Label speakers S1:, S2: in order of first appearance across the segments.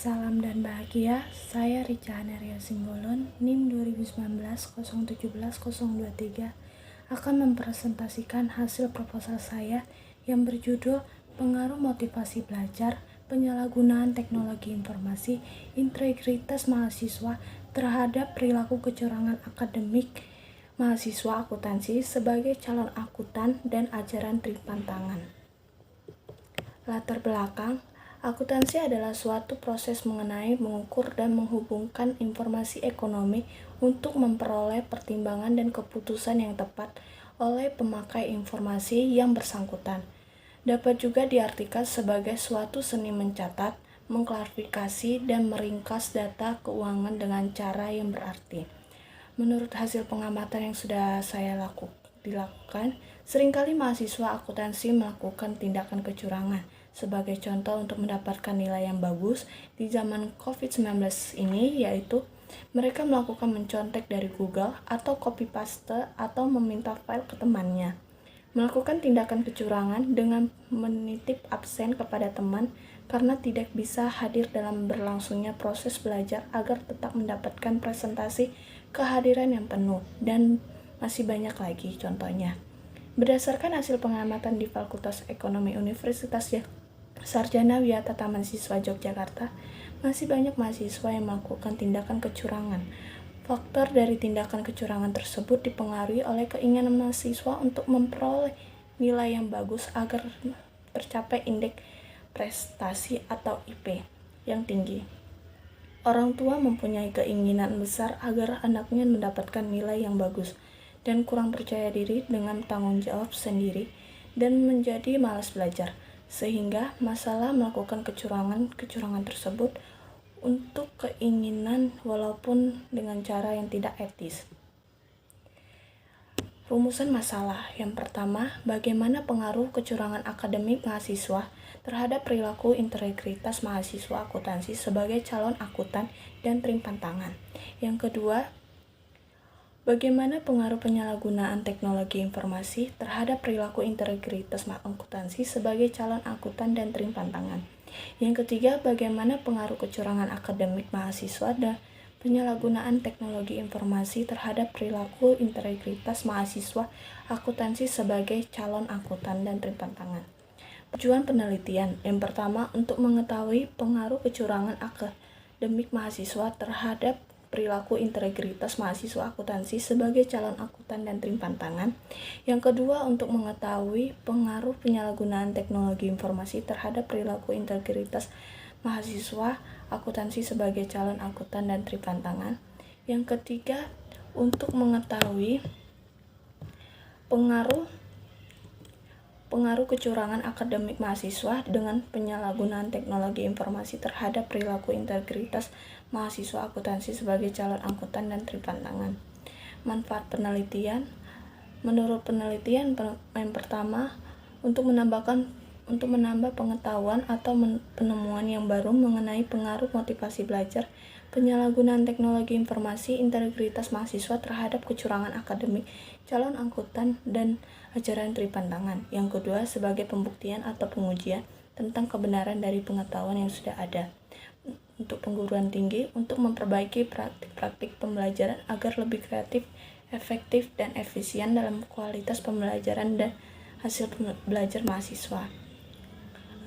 S1: Salam dan bahagia, saya Rica Aneria Singgolon, NIM 2019-017-023, akan mempresentasikan hasil proposal saya yang berjudul Pengaruh Motivasi Belajar, Penyalahgunaan Teknologi Informasi, Integritas Mahasiswa terhadap Perilaku Kecurangan Akademik Mahasiswa Akuntansi sebagai calon akuntan dan ajaran Tripantangan. Latar belakang, akuntansi adalah suatu proses mengenai, mengukur, dan menghubungkan informasi ekonomi untuk memperoleh pertimbangan dan keputusan yang tepat oleh pemakai informasi yang bersangkutan. Dapat juga diartikan sebagai suatu seni mencatat, mengklarifikasi, dan meringkas data keuangan dengan cara yang berarti. Menurut hasil pengamatan yang sudah saya dilakukan, seringkali mahasiswa akuntansi melakukan tindakan kecurangan. Sebagai contoh untuk mendapatkan nilai yang bagus di zaman COVID-19 ini, yaitu mereka melakukan mencontek dari Google atau copy paste atau meminta file ke temannya. Melakukan tindakan kecurangan dengan menitip absen kepada teman karena tidak bisa hadir dalam berlangsungnya proses belajar agar tetap mendapatkan presentasi kehadiran yang penuh, dan masih banyak lagi contohnya. Berdasarkan hasil pengamatan di Fakultas Ekonomi Universitas Sarjana Wiyata Taman Siswa Yogyakarta, masih banyak mahasiswa yang melakukan tindakan kecurangan. Faktor dari tindakan kecurangan tersebut dipengaruhi oleh keinginan mahasiswa untuk memperoleh nilai yang bagus agar tercapai indeks prestasi atau IP yang tinggi. Orang tua mempunyai keinginan besar agar anaknya mendapatkan nilai yang bagus dan kurang percaya diri dengan tanggung jawab sendiri dan menjadi malas belajar, sehingga masalah melakukan kecurangan tersebut untuk keinginan walaupun dengan cara yang tidak etis. Rumusan masalah yang pertama, bagaimana pengaruh kecurangan akademik mahasiswa terhadap perilaku integritas mahasiswa akuntansi sebagai calon akuntan dan Tripantangan. Yang kedua, bagaimana pengaruh penyalahgunaan teknologi informasi terhadap perilaku integritas akuntansi sebagai calon akuntan dan Tripantangan. Yang ketiga, bagaimana pengaruh kecurangan akademik mahasiswa dan penyalahgunaan teknologi informasi terhadap perilaku integritas mahasiswa akuntansi sebagai calon akuntan dan Tripantangan. Tujuan penelitian yang pertama, untuk mengetahui pengaruh kecurangan akademik mahasiswa terhadap perilaku integritas mahasiswa akuntansi sebagai calon akuntan dan Tripantangan. Yang kedua, untuk mengetahui pengaruh penyalahgunaan teknologi informasi terhadap perilaku integritas mahasiswa akuntansi sebagai calon akuntan dan Tripantangan. Yang ketiga, untuk mengetahui pengaruh kecurangan akademik mahasiswa dengan penyalahgunaan teknologi informasi terhadap perilaku integritas mahasiswa akuntansi sebagai calon akuntan dan Tripantangan. Manfaat penelitian. Menurut penelitian yang pertama, untuk menambah pengetahuan atau penemuan yang baru mengenai pengaruh motivasi belajar, penyalahgunaan teknologi informasi, integritas mahasiswa terhadap kecurangan akademik, calon akuntan dan ajaran Tripantangan. Yang kedua, sebagai pembuktian atau pengujian tentang kebenaran dari pengetahuan yang sudah ada. Untuk pengguruan tinggi, untuk memperbaiki praktik pembelajaran agar lebih kreatif, efektif, dan efisien dalam kualitas pembelajaran dan hasil belajar mahasiswa.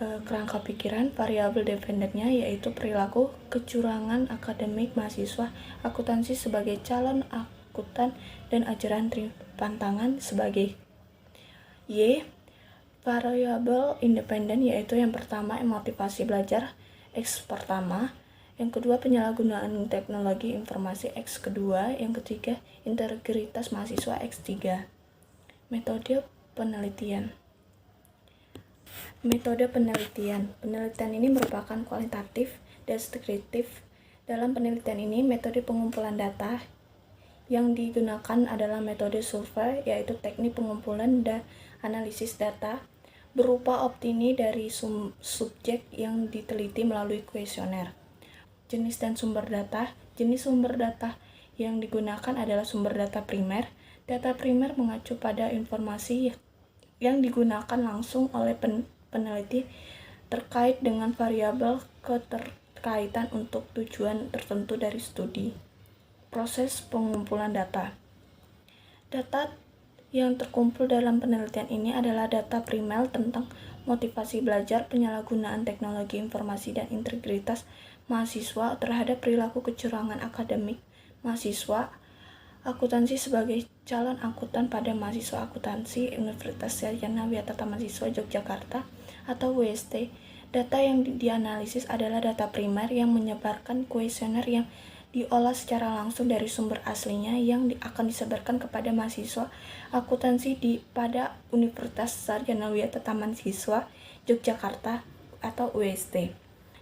S1: Kerangka pikiran, variabel dependennya yaitu perilaku kecurangan akademik mahasiswa akuntansi sebagai calon akuntan dan ajaran Tripantangan sebagai Y. Variabel independen yaitu yang pertama motivasi belajar X pertama, yang kedua penyalahgunaan teknologi informasi X kedua, yang ketiga integritas mahasiswa X3. Metode penelitian. Penelitian ini merupakan kualitatif dan deskriptif. Dalam penelitian ini, metode pengumpulan data yang digunakan adalah metode survei, yaitu teknik pengumpulan dan analisis data berupa opini dari subjek yang diteliti melalui kuesioner. Jenis dan sumber data. Jenis sumber data yang digunakan adalah sumber data primer. Data primer mengacu pada informasi yang digunakan langsung oleh peneliti terkait dengan variabel keterkaitan untuk tujuan tertentu dari studi. Proses pengumpulan data. Data yang terkumpul dalam penelitian ini adalah data primer tentang motivasi belajar, penyalahgunaan teknologi informasi, dan integritas mahasiswa terhadap perilaku kecurangan akademik mahasiswa, akuntansi sebagai calon akuntan pada mahasiswa akuntansi Universitas Sarjana Wijatata Mahasiswa Yogyakarta atau UST. Data yang dianalisis adalah data primer yang menyebarkan kuesioner yang diolah secara langsung dari sumber aslinya yang akan disebarkan kepada mahasiswa akuntansi pada Universitas Sarjana Wijatata Mahasiswa Yogyakarta atau UST.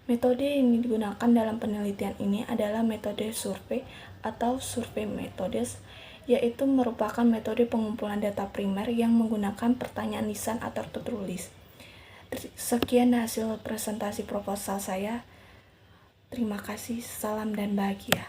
S1: Metode yang digunakan dalam penelitian ini adalah metode survei atau survei methods, yaitu merupakan metode pengumpulan data primer yang menggunakan pertanyaan lisan atau tertulis. Sekian hasil presentasi proposal saya. Terima kasih, salam dan bahagia.